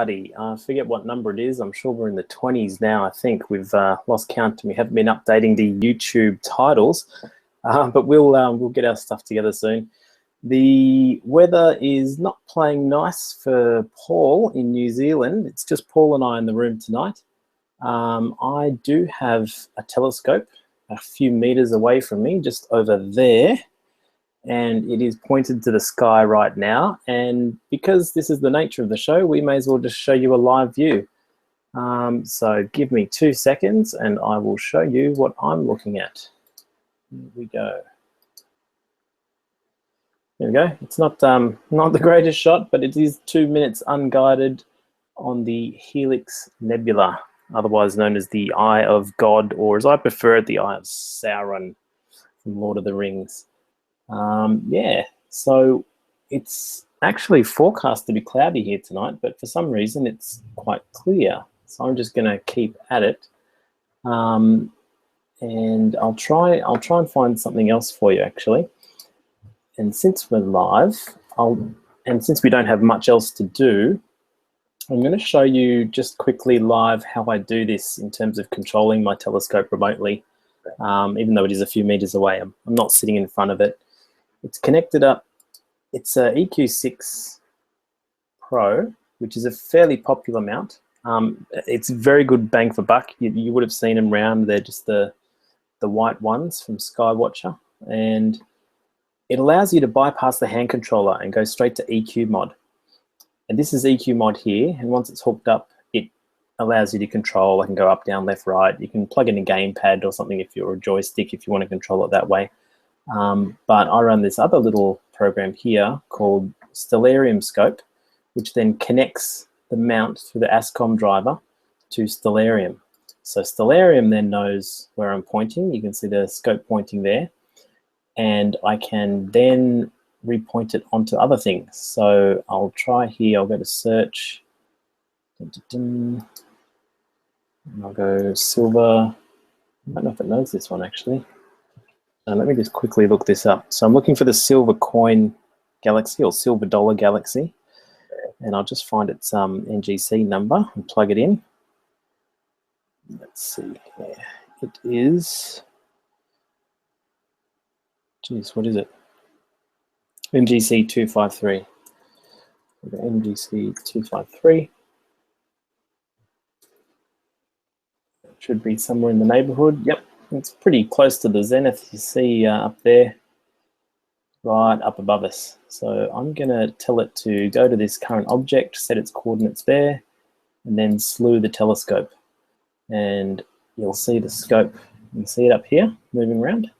everybody. I forget what number it is. I'm sure we're in the 20s now. I think we've lost count and we haven't been updating the YouTube titles, but we'll get our stuff together soon. The weather is not playing nice for Paul in New Zealand. It's just Paul and I in the room tonight. I do have a telescope a few meters away from me, just over there, and it is pointed to the sky right now. And because this is the nature of the show, we may as well just show you a live view. So give me 2 seconds and I will show you what I'm looking at. Here we go. There we go. It's not the greatest shot, but it is 2 minutes unguided on the Helix Nebula, otherwise known as the Eye of God, or as I prefer it, the Eye of Sauron from Lord of the Rings. Yeah, so it's actually forecast to be cloudy here tonight, but for some reason it's quite clear. So I'm just going to keep at it, and I'll try and find something else for you actually. And since we're live, and since we don't have much else to do, I'm going to show you just quickly live how I do this in terms of controlling my telescope remotely, even though it is a few meters away. I'm not sitting in front of it. It's connected up. It's a EQ6 Pro, which is a fairly popular mount. It's very good bang for buck. You would have seen them round. They're just the white ones from Skywatcher, and it allows you to bypass the hand controller and go straight to EQ mod. And this is EQ mod here, and once it's hooked up, it allows you to control. I can go up, down, left, right. You can plug in a gamepad or something if you're a joystick, if you want to control it that way. But I run this other little program here called Stellarium Scope, which then connects the mount through the ASCOM driver to Stellarium. So Stellarium then knows where I'm pointing. You can see the scope pointing there. And I can then repoint it onto other things. So I'll try here. I'll go to search. And I'll go silver. I don't know if it knows this one actually. Let me just quickly look this up. So I'm looking for the silver coin galaxy or silver dollar galaxy, and I'll just find its NGC number and plug it in. Let's see here. It is, geez, what is it? NGC 253. NGC 253. It should be somewhere in the neighborhood. Yep. It's pretty close to the zenith you see up there, right up above us. So I'm going to tell it to go to this current object, set its coordinates there, and then slew the telescope. And you'll see the scope. You can see it up here moving around.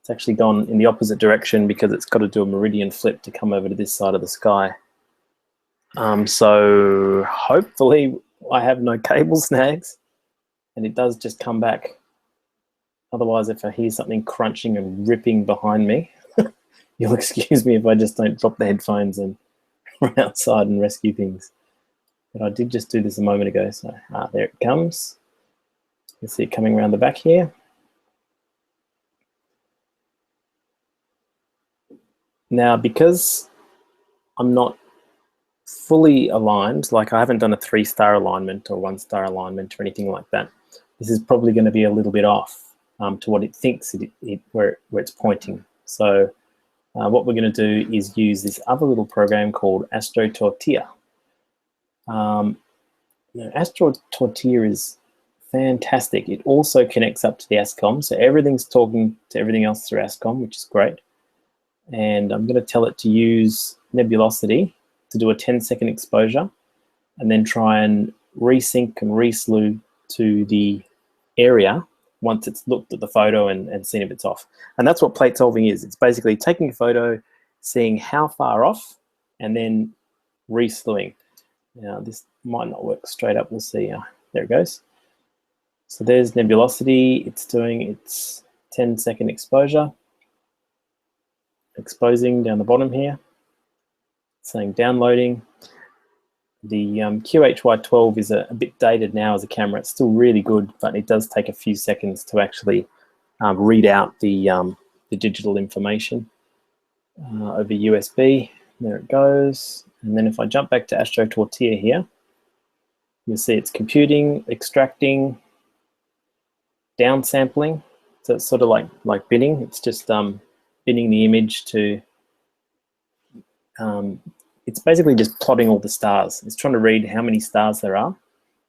It's actually gone in the opposite direction because it's got to do a meridian flip to come over to this side of the sky. So hopefully I have no cable snags and it does just come back. Otherwise, if I hear something crunching and ripping behind me, you'll excuse me if I just don't drop the headphones and run outside and rescue things. But I did just do this a moment ago, so there it comes. You can see it coming around the back here. Now, because I'm not fully aligned, like I haven't done a 3-star alignment or 1-star alignment or anything like that, this is probably going to be a little bit off to what it thinks where it's pointing. So what we're going to do is use this other little program called Astro Tortilla. Astro Tortilla is fantastic. It also connects up to the ASCOM, so everything's talking to everything else through ASCOM, which is great. And I'm going to tell it to use nebulosity to do a 10-second exposure and then try and resync and reslew to the area once it's looked at the photo and seen if it's off. And that's what plate solving is. It's basically taking a photo, seeing how far off, and then reslewing. Now, this might not work straight up. We'll see. There it goes. So there's nebulosity. It's doing its 10-second exposure. Exposing down the bottom here. It's saying downloading. The QHY12 is a bit dated now as a camera. It's still really good, but it does take a few seconds to actually read out the digital information over USB. There it goes. And then if I jump back to Astro Tortilla here, you'll see it's computing, extracting, downsampling. So it's sort of like binning. It's just binning the image to, it's basically just plotting all the stars. It's trying to read how many stars there are,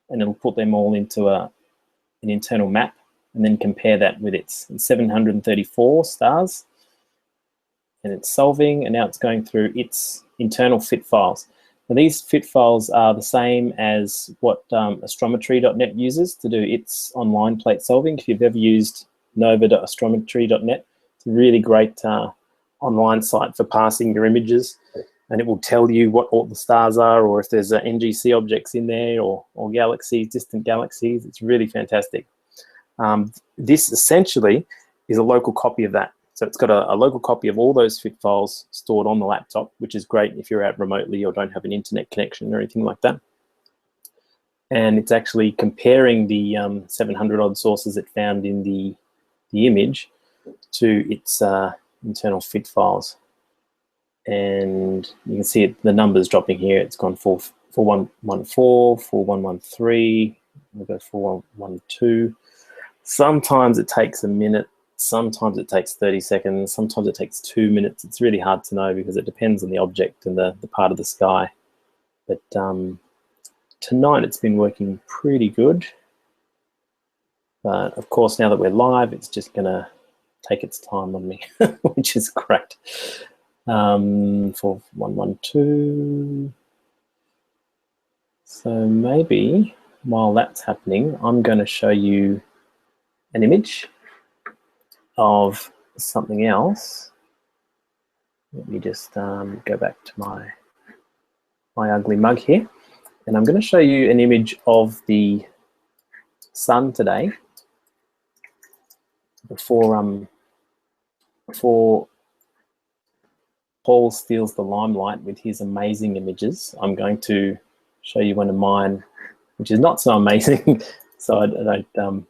and it'll put them all into an internal map, and then compare that with its 734 stars. And it's solving, and now it's going through its internal fit files. Now these fit files are the same as what astrometry.net uses to do its online plate solving. If you've ever used nova.astrometry.net, it's a really great online site for parsing your images, and it will tell you what all the stars are, or if there's NGC objects in there, or galaxies, distant galaxies. It's really fantastic. This essentially is a local copy of that. So it's got a local copy of all those fit files stored on the laptop, which is great if you're out remotely or don't have an internet connection or anything like that. And it's actually comparing the 700 odd sources it found in the image to its internal fit files. And you can see the numbers dropping here. It's gone 4114, 4113, we'll go 4112. Sometimes it takes a minute. Sometimes it takes 30 seconds, sometimes it takes 2 minutes. It's really hard to know because it depends on the object and the part of the sky. But tonight it's been working pretty good. But of course, now that we're live, it's just going to take its time on me, which is great. 4112. So maybe while that's happening, I'm going to show you an image of something else. Let me just go back to my ugly mug here, and I'm going to show you an image of the sun today before Paul steals the limelight with his amazing images. I'm going to show you one of mine, which is not so amazing, so I don't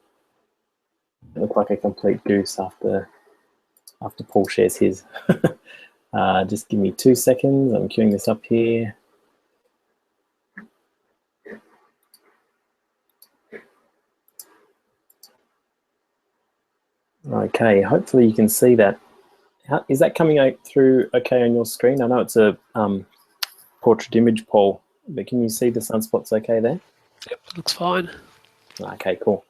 look like a complete goose after Paul shares his. Just give me 2 seconds. I'm queuing this up here. Okay, hopefully you can see that. Is that coming out through okay on your screen? I know it's a portrait image, Paul, but can you see the sunspots okay there? Yep, looks fine. Okay, cool.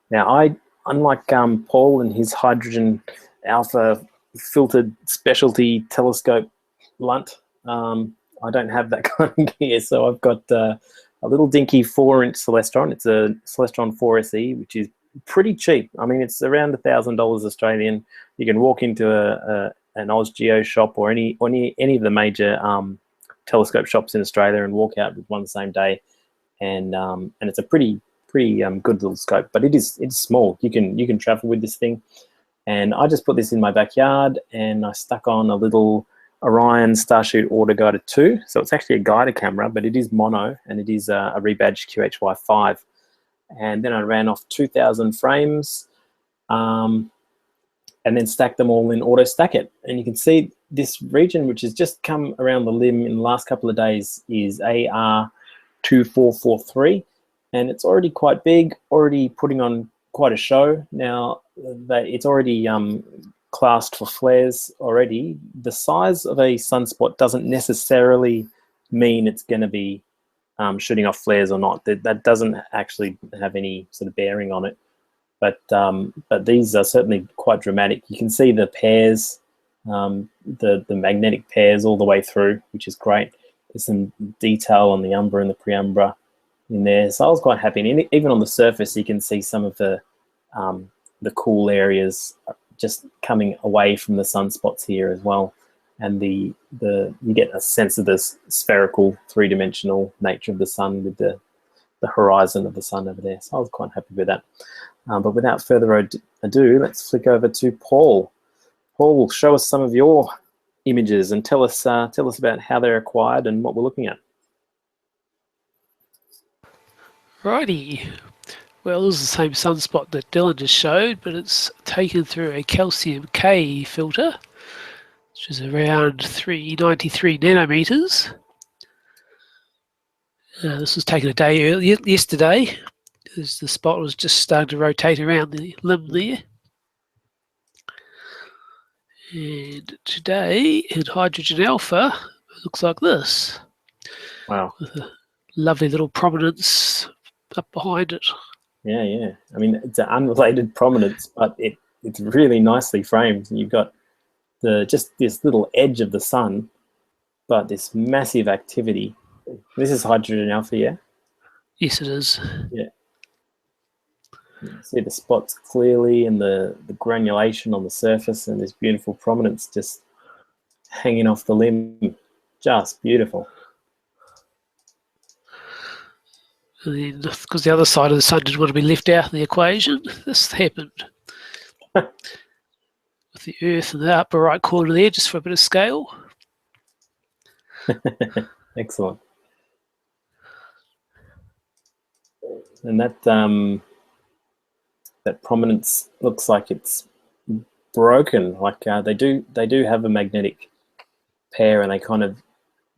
Now, unlike Paul and his hydrogen alpha filtered specialty telescope lunt, I don't have that kind of gear, so I've got a little dinky 4-inch Celestron. It's a Celestron 4SE, which is pretty cheap. I mean, it's around $1,000 Australian. You can walk into an Osgeo shop or any of the major telescope shops in Australia and walk out with one the same day, and it's a pretty good little scope, but it's small. You can travel with this thing, and I just put this in my backyard, and I stuck on a little Orion Starshoot Auto Guider 2. So it's actually a guider camera, but it is mono, and it is a rebadged QHY5. And then I ran off 2,000 frames, and then stacked them all in Auto Stack It. And you can see this region, which has just come around the limb in the last couple of days, is AR2443. And it's already quite big, already putting on quite a show. Now, it's already classed for flares already. The size of a sunspot doesn't necessarily mean it's going to be shooting off flares or not. That doesn't actually have any sort of bearing on it. But these are certainly quite dramatic. You can see the pairs, the magnetic pairs all the way through, which is great. There's some detail on the umbra and the preumbra in there, so I was quite happy. And even on the surface, you can see some of the cool areas just coming away from the sunspots here as well. And you get a sense of this spherical, three-dimensional nature of the sun with the horizon of the sun over there. So I was quite happy with that. But without further ado, let's flick over to Paul. Paul, show us some of your images and tell us about how they're acquired and what we're looking at. Righty. Well, this is the same sunspot that Dylan just showed, but it's taken through a calcium K filter, which is around 393 nanometers. This was taken a day earlier, yesterday, as the spot was just starting to rotate around the limb there. And today, in hydrogen alpha, it looks like this. Wow. With a lovely little prominence up behind it. Yeah, yeah. I mean, it's an unrelated prominence, but it's really nicely framed. You've got just this little edge of the sun, but this massive activity. This is hydrogen alpha, yeah? Yes, it is. Yeah. You can see the spots clearly and the granulation on the surface and this beautiful prominence just hanging off the limb. Just beautiful. And then, because the other side of the sun didn't want to be left out of the equation, this happened. With the Earth in the upper right corner there, just for a bit of scale. Excellent. And that prominence looks like it's broken. Like they do have a magnetic pair, and they kind of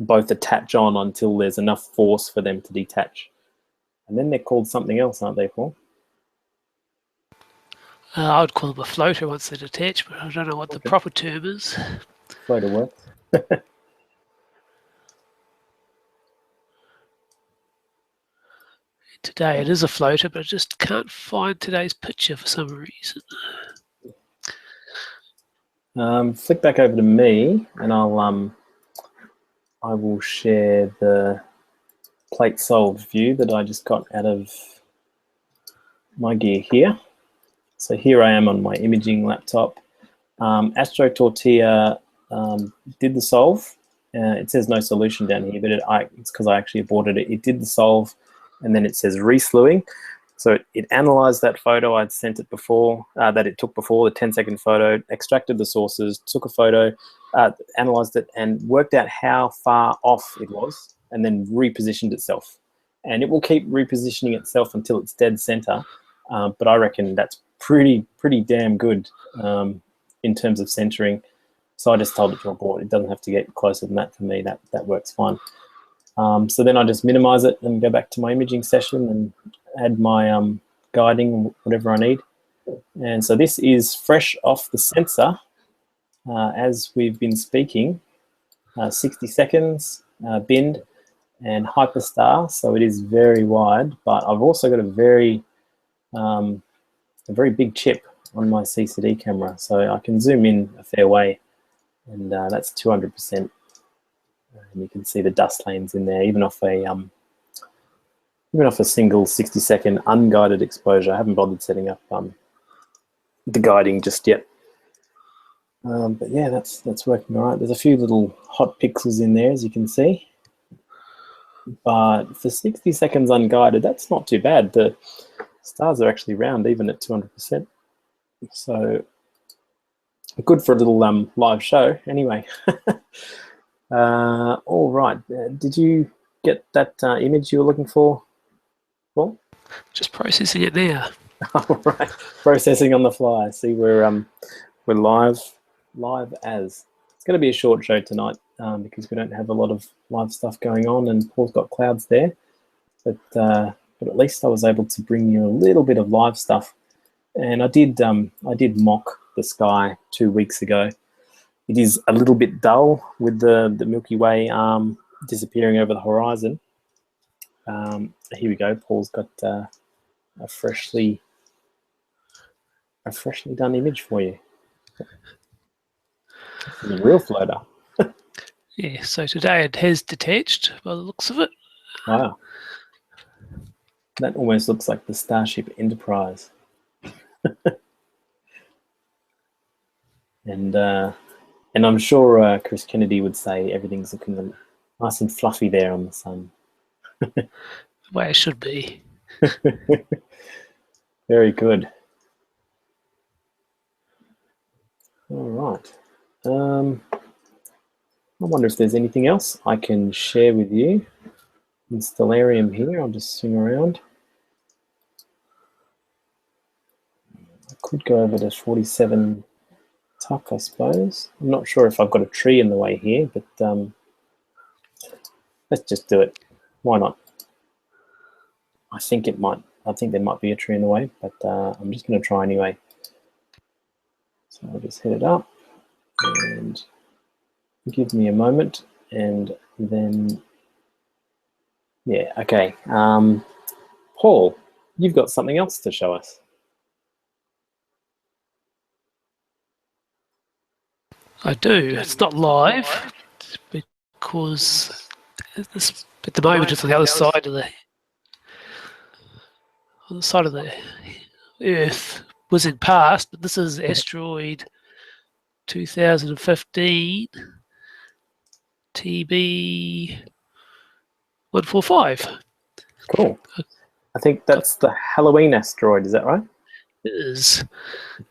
both attach on until there's enough force for them to detach. And then they're called something else, aren't they, Paul? I would call them a floater once they're detached, but I don't know what the proper term is. Floater works. Today it is a floater, but I just can't find today's picture for some reason. Flick back over to me, and I will share the plate solved view that I just got out of my gear here. So here I am on my imaging laptop. Astro Tortilla did the solve. It says no solution down here, but it's because I actually aborted it. It did the solve, and then it says reslewing. So it analyzed that photo I'd sent it before, that it took before, the 10-second photo, extracted the sources, took a photo, analyzed it, and worked out how far off it was, and then repositioned itself. And it will keep repositioning itself until it's dead center. But I reckon that's pretty damn good in terms of centering. So I just told it to abort. It doesn't have to get closer than that for me. That works fine. So then I just minimize it and go back to my imaging session and add my guiding, whatever I need. And so this is fresh off the sensor as we've been speaking. 60 seconds, bind, and hyperstar. So it is very wide, but I've also got a very big chip on my CCD camera, so I can zoom in a fair way, and that's 200%. And you can see the dust lanes in there, even off a single 60-second unguided exposure. I haven't bothered setting up the guiding just yet, but yeah, that's working all right. There's a few little hot pixels in there, as you can see, but for 60 seconds unguided, that's not too bad. The stars are actually round even at 200%, so good for a little live show anyway. All right, did you get that image you were looking for, Paul? Just processing it now. All right, processing on the fly. See, we're live as. It's going to be a short show tonight because we don't have a lot of live stuff going on, and Paul's got clouds there, but at least I was able to bring you a little bit of live stuff. And I did mock the sky 2 weeks ago. It is a little bit dull with the Milky Way disappearing over the horizon. Here we go. Paul's got a freshly done image for you. This is a real floater. Yeah, so today it has detached by the looks of it. Wow. That almost looks like the Starship Enterprise. And I'm sure Chris Kennedy would say everything's looking nice and fluffy there on the sun. The way it should be. Very good. All right. I wonder if there's anything else I can share with you. In Stellarium here, I'll just swing around. I could go over to 47 Tuck, I suppose. I'm not sure if I've got a tree in the way here, but let's just do it. Why not? think it might. I think there might be a tree in the way, but I'm just going to try anyway. So I'll just hit it up and give me a moment, and then yeah, okay. Paul, you've got something else to show us. I do. It's not live because at the moment it's on the other side of the Earth, whizzing past. But this is Asteroid 2015 TB 145. Cool. I think that's the Halloween asteroid. Is that right? It is.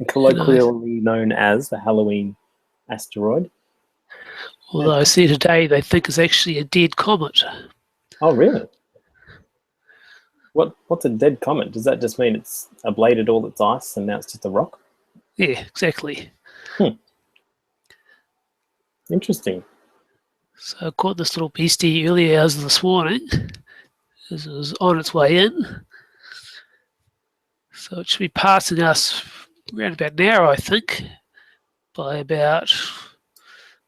Colloquially known as the Halloween asteroid. Although I see today they think it's actually a dead comet. Oh, really? What's a dead comet? Does that just mean it's ablated all its ice and now it's just a rock? Yeah, exactly. Interesting. So I caught this little beastie early hours of this morning as it was on its way in. So it should be passing us around about an hour, I think, by about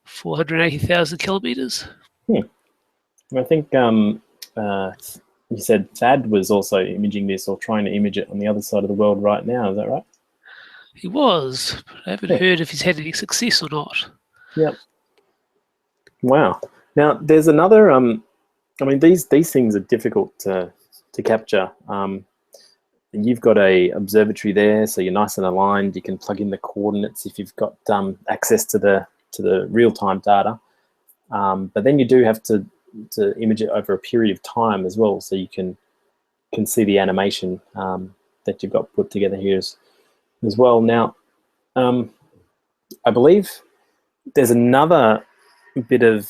480,000 kilometres. I think you said Thad was also imaging this or trying to image it on the other side of the world right now. Is that right? He was, but I haven't heard if he's had any success or not. Yep. Wow. Now there's another. I mean, these things are difficult to capture. You've got a observatory there, so you're nice and aligned. You can plug in the coordinates if you've got access to the real-time data. But then you do have to image it over a period of time as well, so you can see the animation that you've got put together here as well. Now, I believe there's another bit of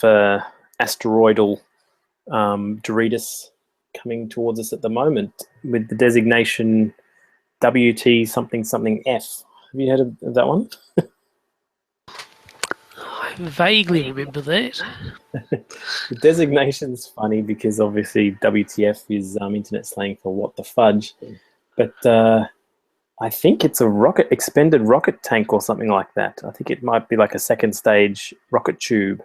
asteroidal Doritos coming towards us at the moment with the designation WT something something F. Have you heard of that one? I vaguely remember that. The designation's funny because obviously WTF is internet slang for what the fudge, but I think it's a expended rocket tank or something like that. I think it might be like a second stage rocket tube.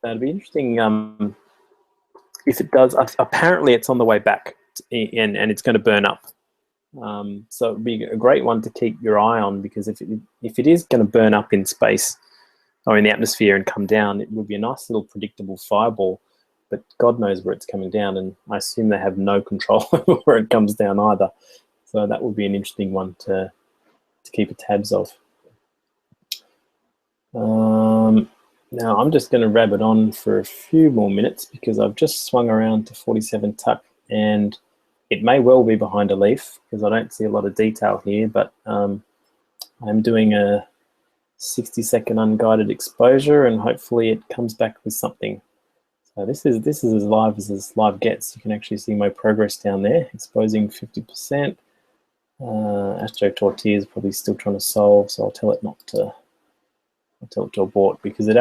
That'd be interesting if it does. Apparently, it's on the way back, and it's going to burn up. So it'd be a great one to keep your eye on, because if it is going to burn up in space or in the atmosphere and come down, it would be a nice little predictable fireball. But God knows where it's coming down, and I assume they have no control over where it comes down either. So that would be an interesting one to keep tabs of. Now I'm just going to rabbit on for a few more minutes because I've just swung around to 47 tuck, and it may well be behind a leaf because I don't see a lot of detail here, but I'm doing a 60-second unguided exposure, and hopefully it comes back with something. So this is as live gets. You can actually see my progress down there, exposing 50%. Astro Tortilla is probably still trying to solve, so I'll tell it to abort, because it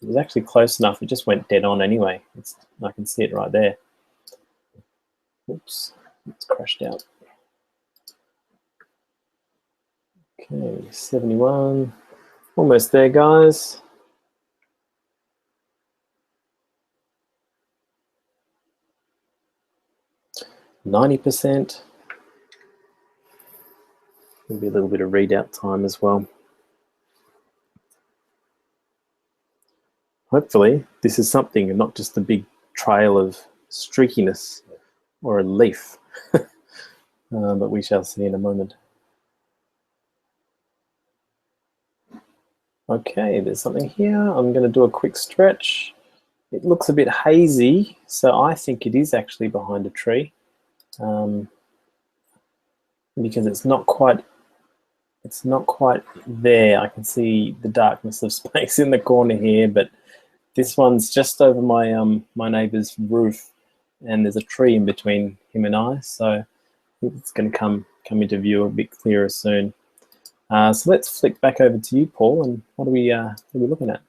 was actually close enough. It just went dead on anyway. I can see it right there. Oops, it's crashed out. Okay, 71, almost there, guys. %. There'll be a little bit of readout time as well. Hopefully this is something and not just a big trail of streakiness or a leaf, but we shall see in a moment. Okay, there's something here. I'm going to do a quick stretch. It looks a bit hazy, so I think it is actually behind a tree, because it's not quite there. I can see the darkness of space in the corner here, but this one's just over my my neighbor's roof, and there's a tree in between him and I, so it's going to come into view a bit clearer soon. So let's flick back over to you, Paul, and what are we looking at?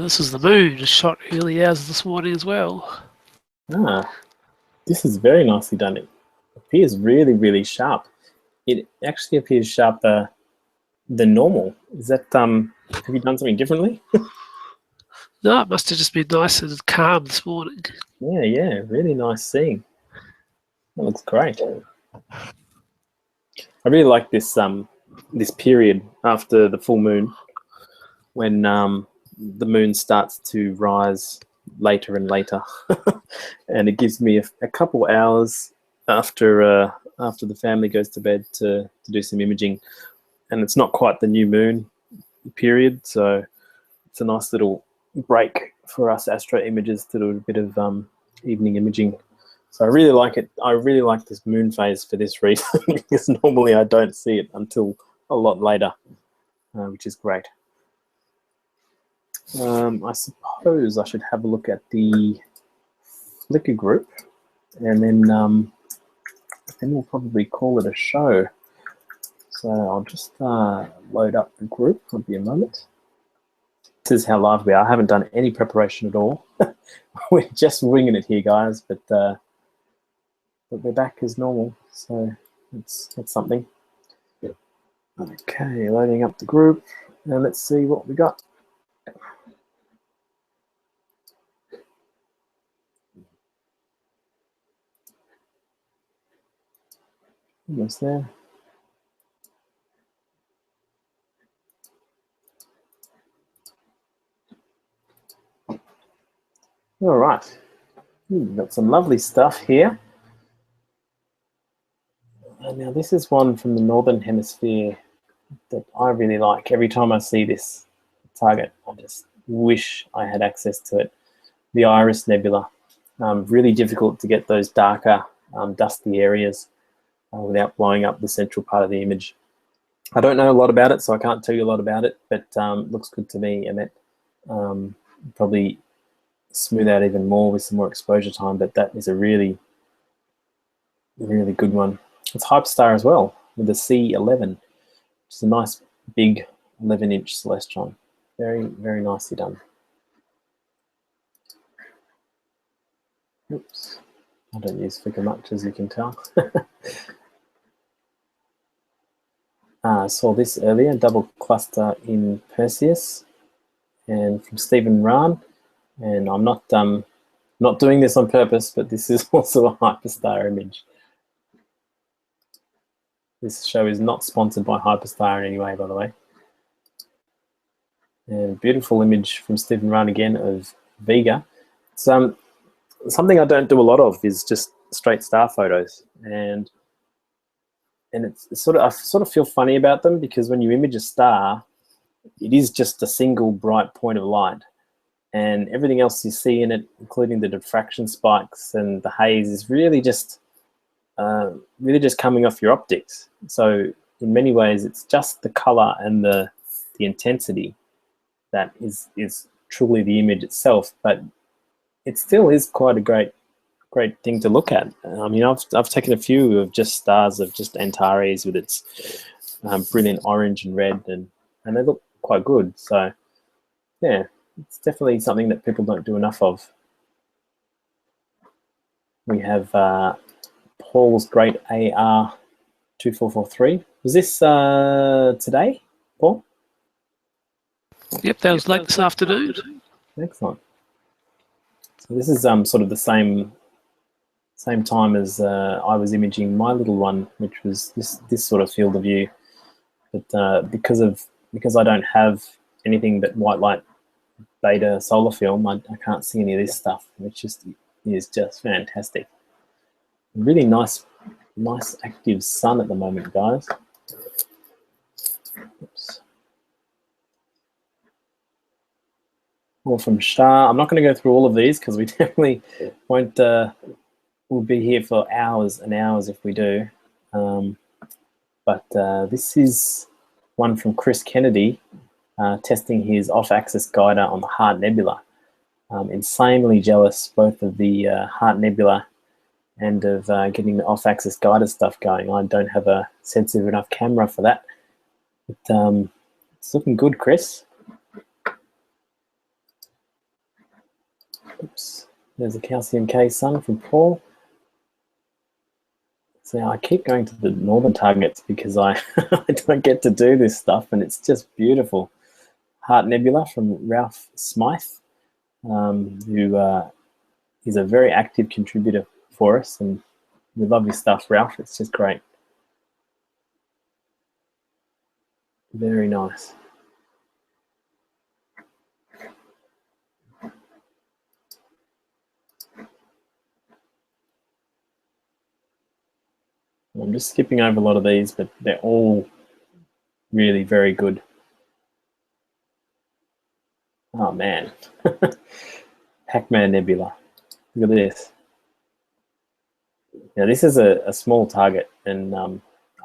This is the moon, shot early hours this morning as well. This is very nicely done. It appears really, really sharp. It actually appears sharper than normal. Is that have you done something differently? No, it must have just been nice and calm this morning. Yeah, really nice seeing. That looks great. I really like this this period after the full moon, when the moon starts to rise later and later, and it gives me a couple hours after the family goes to bed to do some imaging, and it's not quite the new moon period, so it's a nice little break for us Astro imagers to do a bit of evening imaging. So I really like it. I really like this moon phase for this reason, because normally I don't see it until a lot later, which is great. I suppose I should have a look at the Flickr group, and then we'll probably call it a show. So I'll just load up the group. It'll be a moment. This is how live we are. I haven't done any preparation at all. We're just winging it here, guys, but we're back as normal, so that's something. Okay, loading up the group, and let's see what we got. Almost there. All right, got some lovely stuff here. Now this is one from the Northern Hemisphere that I really like. Every time I see this target, I just wish I had access to it. The Iris Nebula. Really difficult to get those darker, dusty areas without blowing up the central part of the image. I don't know a lot about it, so I can't tell you a lot about it, but looks good to me, Emmett. Probably smooth out even more with some more exposure time, but that is a really, really good one. It's Hyperstar as well, with the C11, which is a nice big 11-inch celestron. Very, very nicely done. Oops, I don't use Flickr much, as you can tell. I saw this earlier, double cluster in Perseus, and from Stephen Rahn. And I'm not doing this on purpose, but this is also a Hyperstar image. This show is not sponsored by Hyperstar in any way, by the way. And beautiful image from Stephen Rahn again of Vega. Something I don't do a lot of is just straight star photos, and it's I sort of feel funny about them, because when you image a star, it is just a single bright point of light, and everything else you see in it, including the diffraction spikes and the haze, is really just coming off your optics. So in many ways, it's just the color and the intensity that is truly the image itself, but it still is quite a great thing to look at. I mean, I've taken a few of just stars of just Antares with its brilliant orange and red, and they look quite good. So yeah, it's definitely something that people don't do enough of. We have Paul's great AR2443. Was this today, Paul? Yep, that was late this afternoon. Excellent. So this is sort of the same time as I was imaging my little one, which was this sort of field of view. But because I don't have anything but white light beta solar film, I can't see any of this stuff, which is just fantastic. Really nice active sun at the moment, guys. Oops. More from Shah. I'm not going to go through all of these, because we definitely won't. We'll be here for hours and hours if we do. But this is one from Chris Kennedy, testing his off-axis guider on the Heart Nebula. Insanely jealous both of the Heart Nebula and of getting the off-axis guided stuff going. I don't have a sensitive enough camera for that. But it's looking good, Chris. Oops, there's a calcium K sun from Paul. So I keep going to the northern targets because I, I don't get to do this stuff, and it's just beautiful. Heart Nebula from Ralph Smythe, who is a very active contributor for us, and we love your stuff, Ralph. It's just great. Very nice. I'm just skipping over a lot of these, but they're all really very good. Oh man, Pac-Man Nebula. Look at this. Now this is a small target, and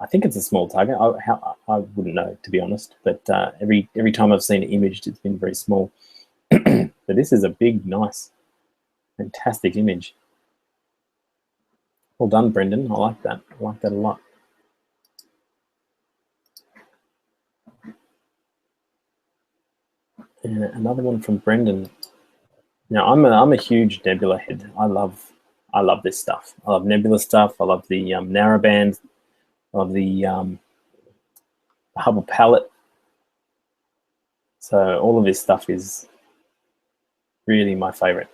I think it's a small target. I wouldn't know, to be honest, but every time I've seen it imaged, it's been very small. But this is a big, nice, fantastic image. Well done, Brendan. I like that. I like that a lot. And another one from Brendan. Now I'm a huge nebula head. I love this stuff. I love nebula stuff. I love the narrowband. I love the Hubble palette. So all of this stuff is really my favorite.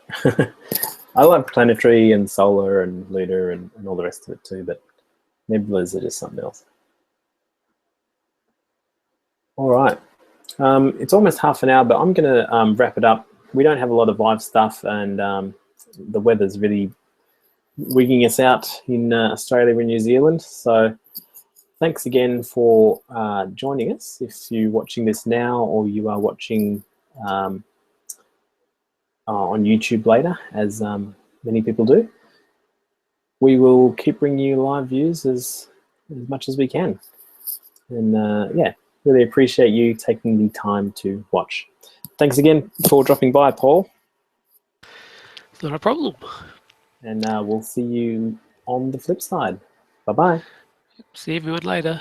I love planetary and solar and lunar and all the rest of it too, but nebulas are just something else. All right, it's almost half an hour, but I'm going to wrap it up. We don't have a lot of live stuff, and the weather's really wigging us out in Australia and New Zealand. So thanks again for joining us. If you're watching this now, or you are watching on YouTube later, as many people do, we will keep bringing you live views as much as we can. And yeah, really appreciate you taking the time to watch. Thanks again for dropping by, Paul. Not a problem. And we'll see you on the flip side. Bye-bye. See everyone later.